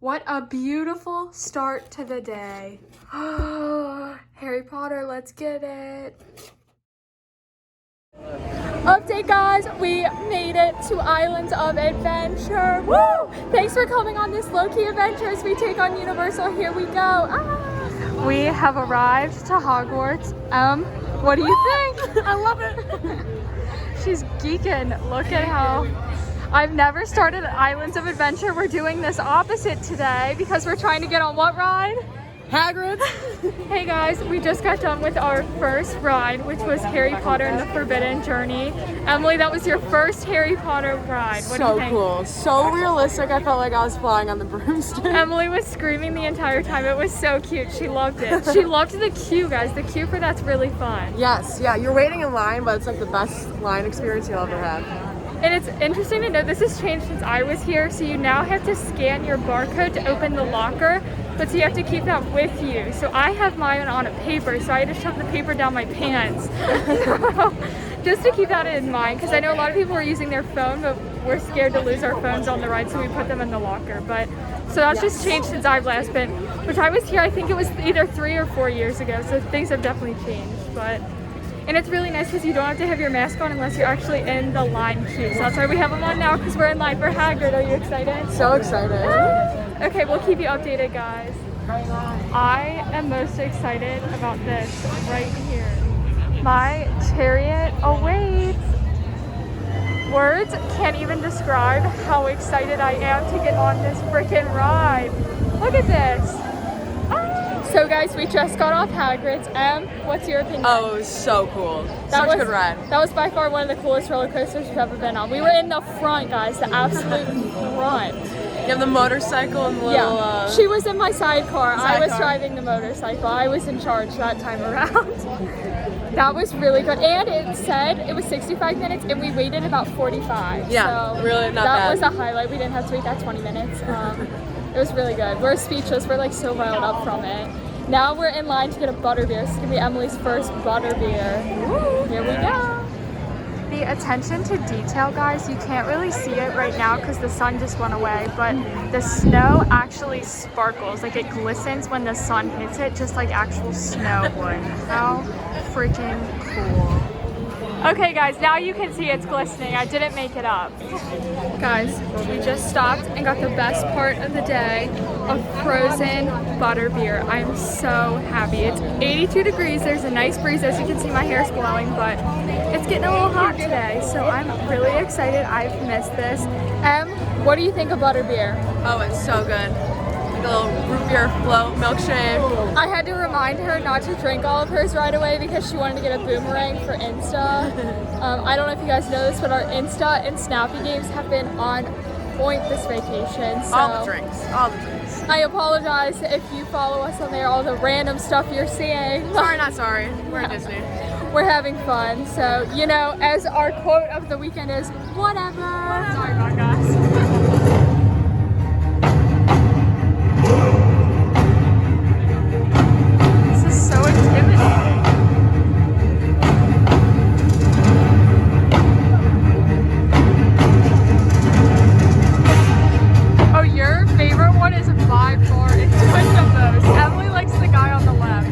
What a beautiful start to the day. Harry Potter, let's get it. Update guys, we made it to Islands of Adventure. Woo! Thanks for coming on this low-key adventure as we take on Universal. Here we go. We have arrived to Hogwarts. What do you think? I love it. She's geeking. Look at how I've never started Islands of Adventure. We're doing this opposite today because we're trying to get on what ride? Hagrid. Hey guys, we just got done with our first ride, which was Harry Potter and the Forbidden Journey. Emily, that was your first Harry Potter ride. What do you think? So cool. So realistic. I felt like I was flying on the broomstick. Emily was screaming the entire time. It was so cute. She loved it. She loved the queue, guys. The queue for that's really fun. Yes, yeah. You're waiting in line, but it's like the best line experience you'll ever have. And it's interesting to know this has changed since I was here. So you now have to scan your barcode to open the locker, but so you have to keep that with you. So I have mine on a paper, so I had to shove the paper down my pants. Just to keep that in mind, because I know a lot of people are using their phone, but we're scared to lose our phones on the ride, so we put them in the locker. But so that's just changed since I've last been, which I was here, I think it was either 3 or 4 years ago. So things have definitely changed, but. And it's really nice because you don't have to have your mask on unless you're actually in the line queue. So that's why we have them on now, because we're in line for Hagrid. Are you excited? So excited. Okay, we'll keep you updated, guys. I am most excited about this right here. My chariot awaits. Words can't even describe how excited I am to get on this freaking ride. Look at this. So guys, we just got off Hagrid's. What's your opinion? Oh, it was so cool. Such a good ride. That was by far one of the coolest roller coasters we've ever been on. We were in the front, guys, the absolute front. You have the motorcycle and the little... Yeah, she was in my sidecar. I was driving the motorcycle. I was in charge that time around. That was really good. And it said it was 65 minutes and we waited about 45. Yeah, so really not bad. That was a highlight. We didn't have to wait that 20 minutes. It was really good. We're speechless. We're like so riled up from it. Now we're in line to get a butterbeer. This is gonna be Emily's first butterbeer. Woo! Here we go. The attention to detail, guys, you can't really see it right now because the sun just went away, but the snow actually sparkles. Like it glistens when the sun hits it, just like actual snow would. How freaking cool. Okay guys, now you can see it's glistening. I didn't make it up. Guys, we just stopped and got the best part of the day, a frozen butterbeer. I'm so happy. It's 82 degrees. There's a nice breeze. As you can see, my hair's glowing, but it's getting a little hot today. So I'm really excited. I've missed this. What do you think of butterbeer? Oh, it's so good. Like a little root beer float milkshake. I had to remind her not to drink all of hers right away because she wanted to get a boomerang for Insta. I don't know if you guys know this, but our Insta and Snappy games have been on point this vacation. So All the drinks. I apologize if you follow us on there, all the random stuff you're seeing. Sorry, not sorry. We're in Disney. We're having fun. So, you know, as our quote of the weekend is, whatever. Sorry about guys. This is so intimidating. Oh, your favorite one is by far enjoying the most. Emily likes the guy on the left.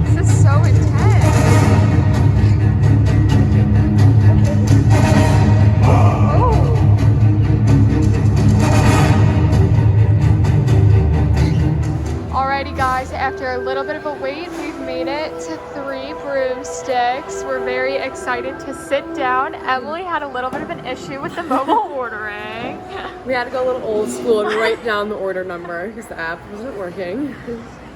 This is so intense. Alrighty guys, after a little bit of a wait, we've made it to 3 broomsticks. We're very excited to sit down. Emily had a little bit of an issue with the mobile ordering. We had to go a little old school and write down the order number because the app wasn't working.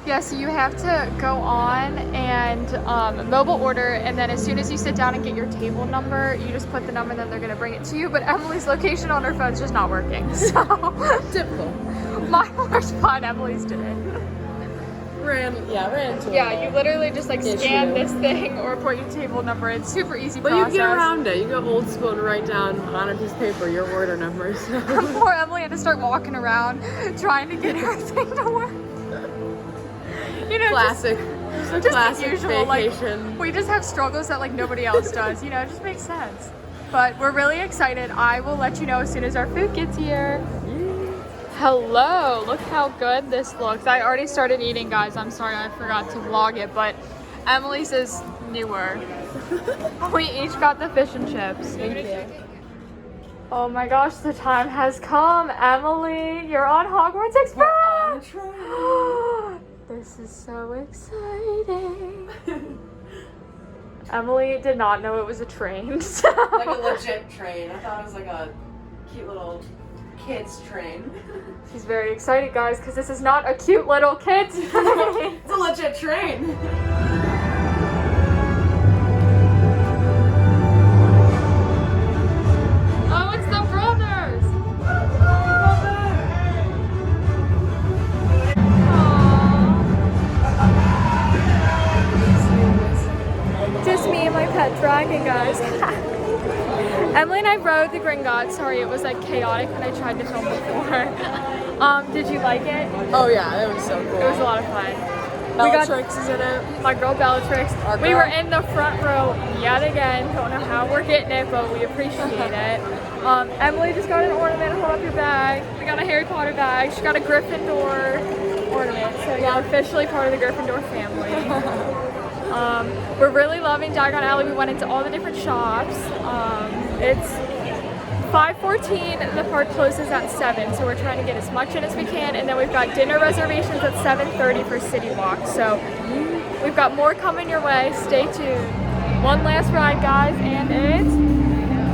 Yeah, so you have to go on and mobile order, and then as soon as you sit down and get your table number, you just put the number and then they're gonna bring it to you. But Emily's location on her phone's just not working. So Typical. mine worked fine, Emily's didn't. Ran into Yeah, you literally just like scan this thing or put your table number. It's super easy But process. you get around it. You go old school and write down on a piece of paper your order number. So. Poor Emily had to start walking around trying to get everything to work. You know, Classic. Just a Just classic usual, vacation. like, we just have struggles that like nobody else does, you know, it just makes sense. But we're really excited. I will let you know as soon as our food gets here. Hello, look how good this looks. I already started eating, guys. I'm sorry I forgot to vlog it, but Emily's is newer. We each got the fish and chips. Thank you. Oh my gosh, the time has come. Emily, you're on Hogwarts Express! This is so exciting. Emily did not know it was a train. So. Like a legit train. I thought it was like a cute little kids train. She's very excited, guys, because this is not a cute little kids train. It's a legit train. Oh, it's the brothers! Aww. Just me and my pet dragon, guys. Emily and I rode the Gringotts. Sorry, it was like chaotic when I tried to film before. Did you like it? Oh yeah, that was so cool. It was a lot of fun. Bellatrix is in it. My girl Bellatrix. Our We girl. were in the front row yet again. Don't know how we're getting it, but we appreciate it. Emily just got an ornament. Hold up your bag. We got a Harry Potter bag. She got a Gryffindor ornament. So yeah, officially part of the Gryffindor family. We're really loving Diagon Alley. We went into all the different shops. It's 5:14. The park closes at 7, so we're trying to get as much in as we can. And then we've got dinner reservations at 7:30 for City Walk. So we've got more coming your way. Stay tuned. One last ride, guys, and it's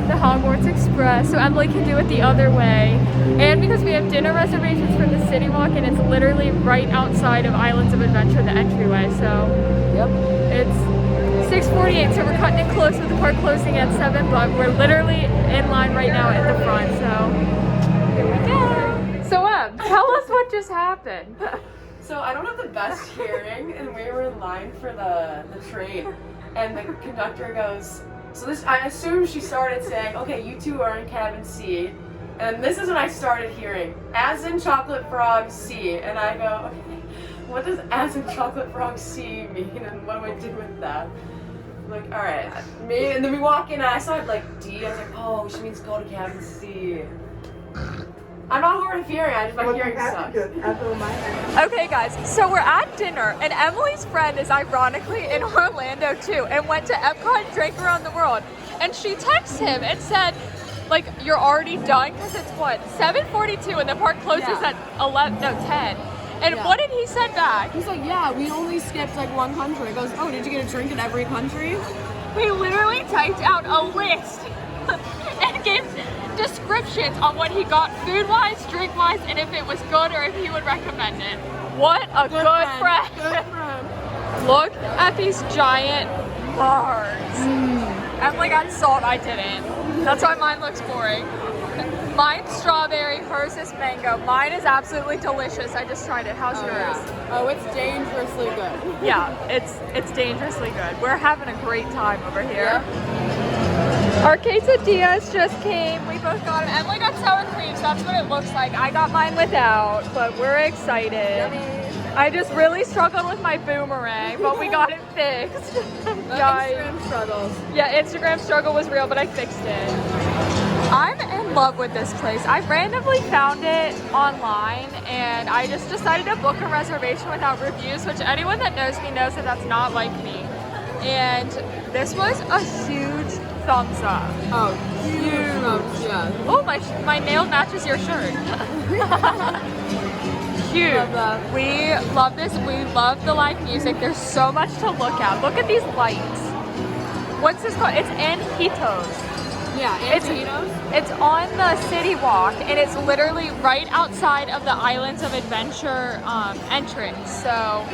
the Hogwarts Express. So Emily can do it the other way. And because we have dinner reservations for the City Walk, and it's literally right outside of Islands of Adventure, the entryway. So Yep. it's 6:48, so we're cutting it close with the park closing at 7, but we're literally in line right now at the front, so here we go. So tell us what just happened. So I don't have the best hearing, and we were in line for the train, and the conductor goes, so this, I assume she started saying, okay, you two are in cabin C, and this is when I started hearing, as in chocolate frog C, and I go, okay, what does as in chocolate frog C mean, and what do I do with that? I'm like, alright, me, and then we walk in, and I saw like D, I was like, oh, she means go to cabin C. I'm not hard of hearing, my hearing sucks. Okay guys, so we're at dinner, and Emily's friend is ironically in Orlando too, and went to Epcot and drank around the world. And she texts him and said, like, you're already done? Because it's what, 7:42 and the park closes at 10. And what did he send back? He's like, yeah, we only skipped like one country. He goes, oh, did you get a drink in every country? We literally typed out a list and gave descriptions on what he got food-wise, drink-wise, and if it was good or if he would recommend it. What a good friend. Good friend. Look at these giant bars. Emily got salt, I didn't. That's why mine looks boring. Mine's strawberry, hers is mango. Mine is absolutely delicious. I just tried it. How's yours? Yeah. Oh, it's dangerously good. Yeah, it's dangerously good. We're having a great time over here. Yeah. Our quesadillas just came. We both got them. Emily got sour cream, so that's what it looks like. I got mine without, but we're excited. Yummy. I just really struggled with my boomerang, but we got it fixed. Instagram struggles. Yeah, Instagram struggle was real, but I fixed it. I'm in love with this place. I randomly found it online, and I just decided to book a reservation without reviews, which anyone that knows me knows that that's not like me. And this was a huge thumbs up. Oh, huge thumbs, yeah. Oh, my nail matches your shirt. Huge. Love that. We love this. We love the live music. There's so much to look at. Look at these lights. What's this called? It's Antojitos. Yeah, Antojitos. It's on the City Walk, and it's literally right outside of the Islands of Adventure entrance. So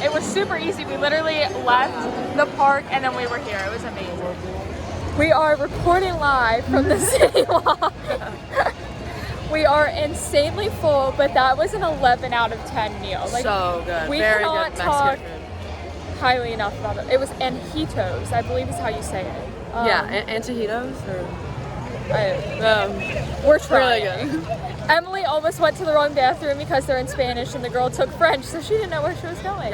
it was super easy. We literally left the park, and then we were here. It was amazing. We are reporting live from the City Walk. We are insanely full, but that was an 11 out of 10 meal. Like, so good. We Very cannot good talk Mexican food. highly enough about it. It was Antojitos, I believe is how you say it. Yeah, Antojitos or We're trying. Really good. Emily almost went to the wrong bathroom because they're in Spanish and the girl took French, so she didn't know where she was going.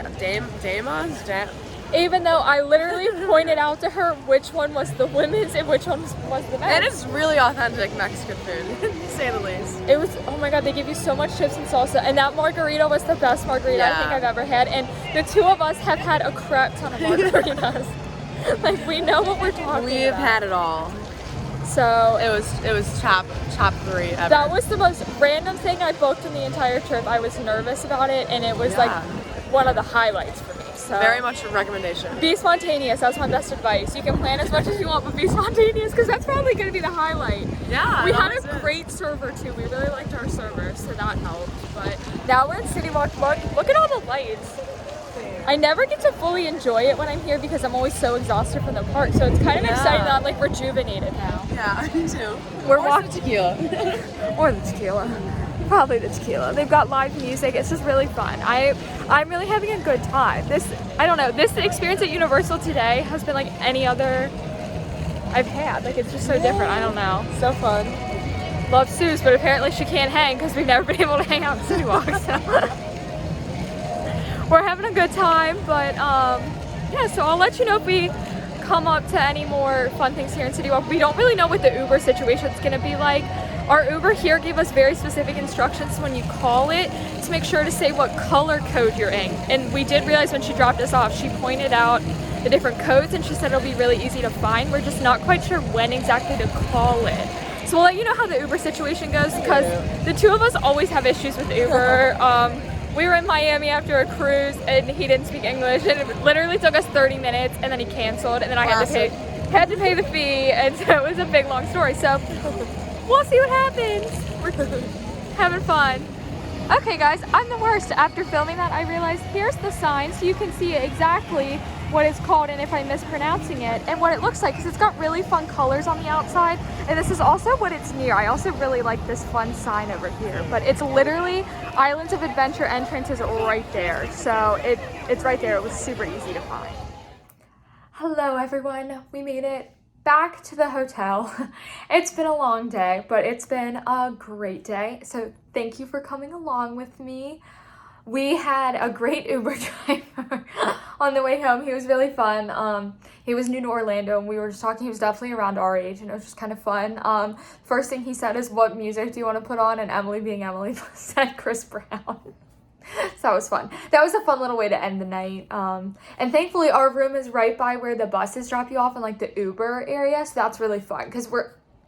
Even though I literally pointed out to her which one was the women's and which one was the men's. And it's really authentic Mexican food, to say the least. It was, oh my god, they give you so much chips and salsa. And that margarita was the best margarita I think I've ever had. And the two of us have had a crap ton of margaritas. Like, we know what we're talking about. We've had it all. So it was top 3 ever. that was the most random thing I booked in the entire trip. I was nervous about it, and it was like one of the highlights for me. So very much a recommendation. be spontaneous. That's my best advice. You can plan as much as you want, but be spontaneous because that's probably going to be the highlight. Yeah. We had a great server too. We really liked our server, so that helped. But now we're in City Walk. Look at all the lights. I never get to fully enjoy it when I'm here because I'm always so exhausted from the park. So it's kind of exciting that I'm like rejuvenated now. Yeah, me too. We're walking tequila. or the tequila. Probably the tequila. They've got live music. It's just really fun. I'm really having a good time. This experience at Universal today has been like any other I've had. Like, it's just so different. I don't know. So fun. Love Sue's, but apparently she can't hang because we've never been able to hang out in City Walk. So. We're having a good time, but yeah, so I'll let you know if we come up to any more fun things here in City Walk. We don't really know what the Uber situation is going to be like. Our Uber here gave us very specific instructions when you call it to make sure to say what color code you're in. And we did realize when she dropped us off, she pointed out the different codes and she said it'll be really easy to find. We're just not quite sure when exactly to call it. So we'll let you know how the Uber situation goes because the two of us always have issues with Uber. We were in Miami after a cruise and he didn't speak English and it literally took us 30 minutes and then he canceled and then I had to pay the fee, and so it was a big long story. So we'll see what happens. We're having fun. Okay guys, I'm the worst. After filming that, I realized here's the sign so you can see exactly what it's called and if I'm mispronouncing it and what it looks like, because it's got really fun colors on the outside, and this is also what it's near. I also really like this fun sign over here, but it's literally Islands of Adventure entrance is right there, so it's right there. It was super easy to find. Hello everyone, we made it back to the hotel. It's been a long day, but it's been a great day, so thank you for coming along with me. We had a great Uber driver on the way home. He was really fun. He was new to Orlando and we were just talking. He was definitely around our age and it was just kind of fun. First thing he said is, what music do you want to put on? And Emily, being Emily, said Chris Brown. So that was fun. That was a fun little way to end the night. And thankfully our room is right by where the buses drop you off in like the Uber area. So that's really fun because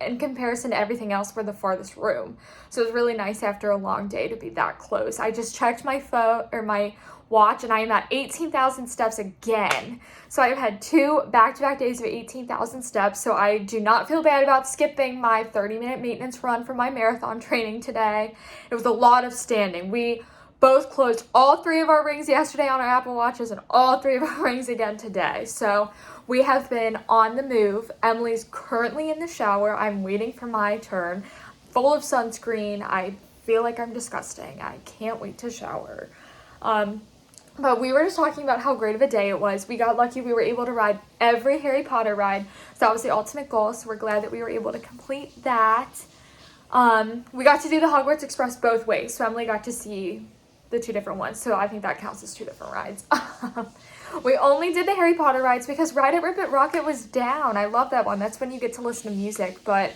in comparison to everything else, we're the farthest room. So it was really nice after a long day to be that close. I just checked my phone or my watch and I am at 18,000 steps again. So I've had 2 back-to-back days of 18,000 steps. So I do not feel bad about skipping my 30-minute maintenance run for my marathon training today. It was a lot of standing. We both closed all 3 of our rings yesterday on our Apple Watches and all 3 of our rings again today. So we have been on the move. Emily's currently in the shower. I'm waiting for my turn. Full of sunscreen. I feel like I'm disgusting. I can't wait to shower. But we were just talking about how great of a day it was. We got lucky. We were able to ride every Harry Potter ride. So that was the ultimate goal. So we're glad that we were able to complete that. We got to do the Hogwarts Express both ways. So Emily got to see the 2 different ones. So I think that counts as 2 different rides. We only did the Harry Potter rides because Ride It, Rip It, Rock It was down. I love that one. That's when you get to listen to music, but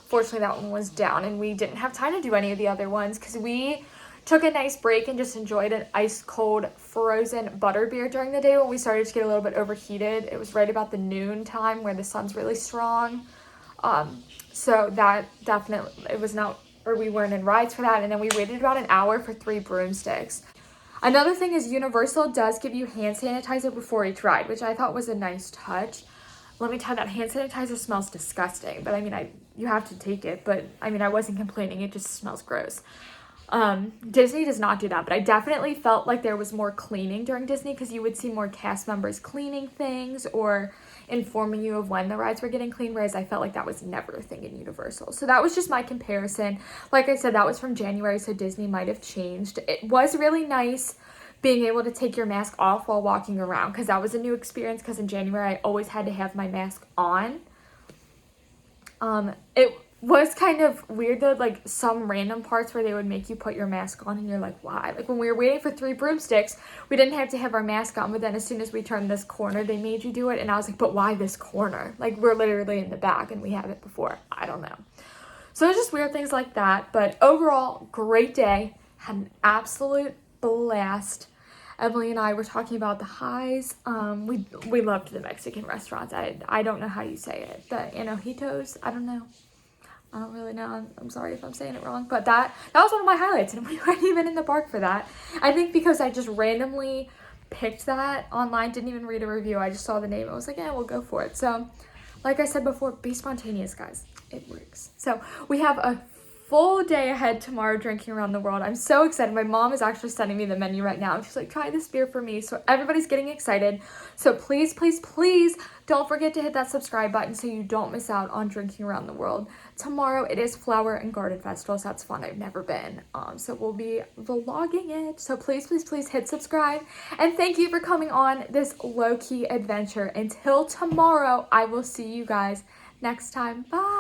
fortunately that one was down and we didn't have time to do any of the other ones because we took a nice break and just enjoyed an ice cold frozen butterbeer during the day when we started to get a little bit overheated. It was right about the noon time where the sun's really strong. So that definitely, we weren't in rides for that, and then we waited about an hour for 3 broomsticks. Another thing is Universal does give you hand sanitizer before each ride, which I thought was a nice touch. Let me tell you, that hand sanitizer smells disgusting, but I mean, you have to take it, but I mean, I wasn't complaining, it just smells gross. Disney does not do that, but I definitely felt like there was more cleaning during Disney because you would see more cast members cleaning things or informing you of when the rides were getting clean, whereas I felt like that was never a thing in Universal. So that was just my comparison. Like I said, that was from January, so Disney might have changed. It was really nice being able to take your mask off while walking around because that was a new experience because in January I always had to have my mask on. was kind of weird though, like some random parts where they would make you put your mask on and you're like, why? Like when we were waiting for 3 broomsticks, we didn't have to have our mask on, but then as soon as we turned this corner, they made you do it, and I was like, but why this corner? Like we're literally in the back and we have it before. I don't know. So it was just weird things like that, but overall, great day. Had an absolute blast. Emily and I were talking about the highs. We loved the Mexican restaurants. I don't know how you say it. The Antojitos, I don't know. I don't really know. I'm sorry if I'm saying it wrong, but that was one of my highlights, and we weren't even in the park for that. I think because I just randomly picked that online, didn't even read a review. I just saw the name. I was like, yeah, we'll go for it. So, like I said before, be spontaneous, guys. It works. So we have a full day ahead tomorrow drinking around the world. I'm so excited. My mom is actually sending me the menu right now. She's like, try this beer for me. So everybody's getting excited. So please, please, please don't forget to hit that subscribe button so you don't miss out on drinking around the world. Tomorrow it is Flower and Garden Festival, so that's fun. I've never been. So we'll be vlogging it. So please, please, please hit subscribe. And thank you for coming on this low-key adventure. Until tomorrow, I will see you guys next time. Bye.